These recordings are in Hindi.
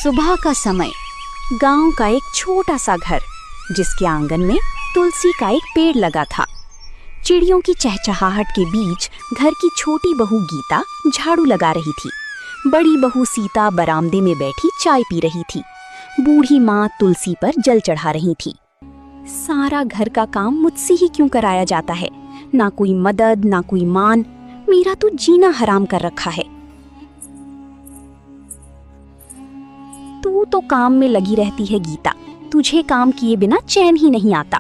सुबह का समय। गांव का एक छोटा सा घर, जिसके आंगन में तुलसी का एक पेड़ लगा था। चिड़ियों की चहचहाहट के बीच घर की छोटी बहू गीता झाड़ू लगा रही थी। बड़ी बहू सीता बरामदे में बैठी चाय पी रही थी। बूढ़ी माँ तुलसी पर जल चढ़ा रही थी। सारा घर का काम मुझसे ही क्यों कराया जाता है? ना कोई मदद, ना कोई मान। मेरा तो जीना हराम कर रखा है। तू तो काम में लगी रहती है गीता। तुझे काम किए बिना चैन ही नहीं आता।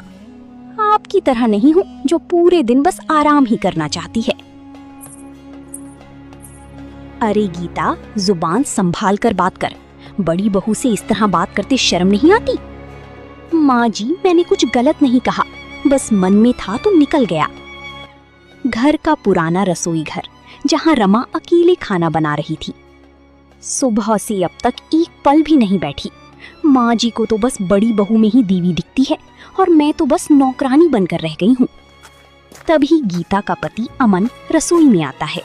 आपकी तरह नहीं हूँ जो पूरे दिन बस आराम ही करना चाहती है। अरे गीता, जुबान संभाल कर बात कर। बड़ी बहू से इस तरह बात करते शर्म नहीं आती? माँ जी, मैंने कुछ गलत नहीं कहा, बस मन में था तो निकल गया। घर का पुराना रसोई घर, जहाँ रमा अकेले खाना बना रही थी। सुबह से अब तक एक पल भी नहीं बैठी। माँ जी को तो बस बड़ी बहू में ही दीवी दिखती है और मैं तो बस नौकरानी बनकर रह गई हूँ। तभी गीता का पति अमन रसोई में आता है।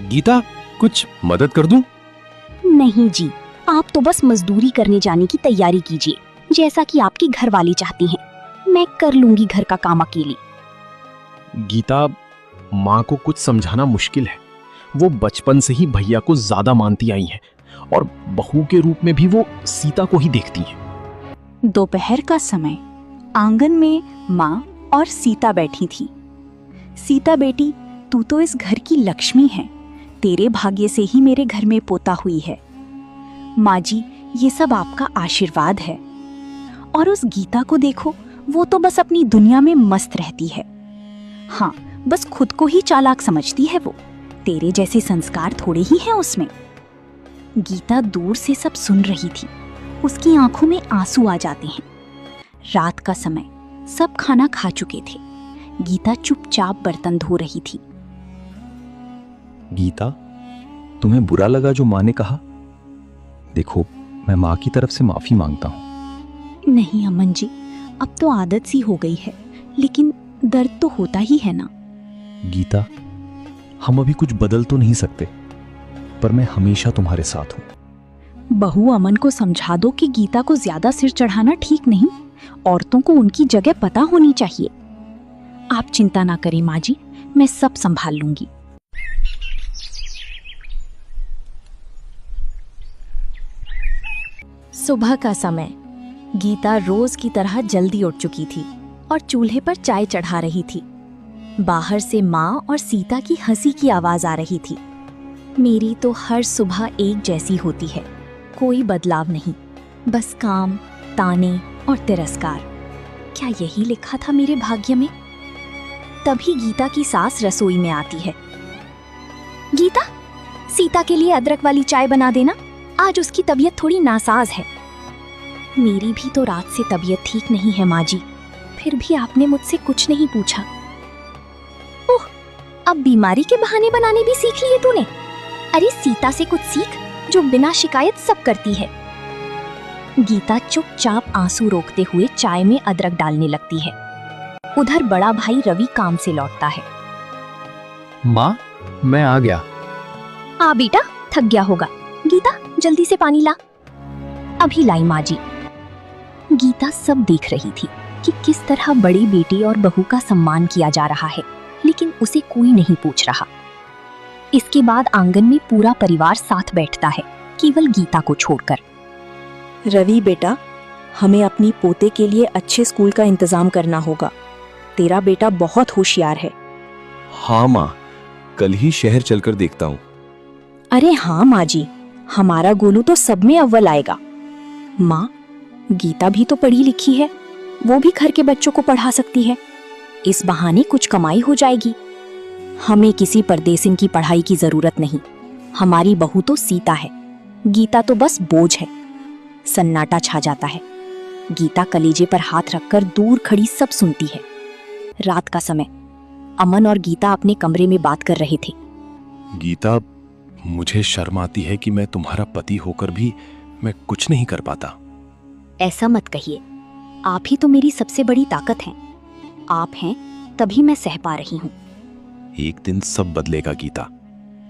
गीता, कुछ मदद कर दूं? नहीं जी, आप तो बस मजदूरी करने जाने की तैयारी कीजिए, जैसा कि आपकी घरवाली चाहती हैं। मैं कर लूंगी घर का काम अकेली। गीता, माँ को कुछ समझाना मुश्किल है। वो बचपन से ही भैया को ज्यादा मानती आई हैं और बहू के रूप में भी वो सीता को ही देखती हैं। दोपहर का समय। आंगन में माँ और सीता बैठी थी। सीता बेटी, तू तो इस घर की लक्ष्मी है। तेरे भाग्य से ही मेरे घर में पोता हुई है। माँ जी, ये सब आपका आशीर्वाद है। और उस गीता को देखो, वो तो बस अपनी दुनिया में मस्त रहती है। हाँ, बस खुद को ही चालाक समझती है वो। तेरे जैसे संस्कार थोड़े ही हैं उसमें। गीता दूर से सब सुन रही थी। उसकी आंखों में आंसू आ जाते हैं। रात का समय, सब खाना खा चुके थे। गीता चुपचाप बर्तन धो रही थी। गीता, तुम्हें बुरा लगा जो माँ ने कहा? देखो, मैं माँ की तरफ से माफी मांगता हूँ। नहीं अमन जी, अब तो आदत सी हो गई है, लेकिन दर्द तो होता ही है ना। गीता, हम अभी कुछ बदल तो नहीं सकते, पर मैं हमेशा तुम्हारे साथ हूँ। बहू अमन को समझा दो कि गीता को ज्यादा सिर चढ़ाना ठीक नहीं। औरतों को उनकी जगह पता होनी चाहिए। आप चिंता ना करें माँ जी, मैं सब संभाल लूंगी। सुबह का समय। गीता रोज की तरह जल्दी उठ चुकी थी और चूल्हे पर चाय चढ़ा रही थी। बाहर से माँ और सीता की हंसी की आवाज आ रही थी। मेरी तो हर सुबह एक जैसी होती है, कोई बदलाव नहीं, बस काम, ताने और तिरस्कार। क्या यही लिखा था मेरे भाग्य में? तभी गीता की सास रसोई में आती है। गीता, सीता के लिए अदरक वाली चाय बना देना, आज उसकी तबीयत थोड़ी नासाज है। मेरी भी तो रात से तबीयत ठीक नहीं है माँ जी, फिर भी आपने मुझसे कुछ नहीं पूछा। ओह, अब बीमारी के बहाने बनाने भी सीख लिए तूने। अरे सीता से कुछ सीख, जो बिना शिकायत सब करती है। गीता चुपचाप आंसू रोकते हुए चाय में अदरक डालने लगती है। उधर बड़ा भाई रवि काम से लौटता है। माँ, मैं आ गया। आ बेटा, थक गया होगा। गीता, जल्दी से पानी ला। अभी लाई माँ जी। गीता सब देख रही थी कि किस तरह बड़ी बेटी और बहू का सम्मान किया जा रहा है, लेकिन उसे कोई नहीं पूछ रहा। इसके बाद आंगन में पूरा परिवार साथ बैठता है, केवल गीता को छोड़कर। रवि बेटा, हमें अपनी पोते के लिए अच्छे स्कूल का इंतजाम करना होगा। तेरा बेटा बहुत होशियार है। हाँ माँ, कल ही शहर चलकर देखता हूँ। अरे हाँ माँ जी, हमारा गोलू तो सब में अव्वल आएगा। माँ, गीता भी तो पढ़ी लिखी है, वो भी घर के बच्चों को पढ़ा सकती है। इस बहाने कुछ कमाई हो जाएगी। हमें किसी परदेसिन की पढ़ाई की जरूरत नहीं। हमारी बहू तो सीता है, गीता तो बस बोझ है। सन्नाटा छा जाता है। गीता कलेजे पर हाथ रखकर दूर खड़ी सब सुनती है। रात का समय। अमन और गीता अपने कमरे में बात कर रहे थे। गीता, मुझे शर्म आती है कि मैं तुम्हारा पति होकर भी मैं कुछ नहीं कर पाता। ऐसा मत कहिए, आप ही तो मेरी सबसे बड़ी ताकत हैं। आप हैं तभी मैं सह पा रही हूँ। एक दिन सब बदलेगा गीता,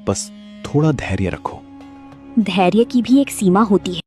बस थोड़ा धैर्य रखो। धैर्य की भी एक सीमा होती है।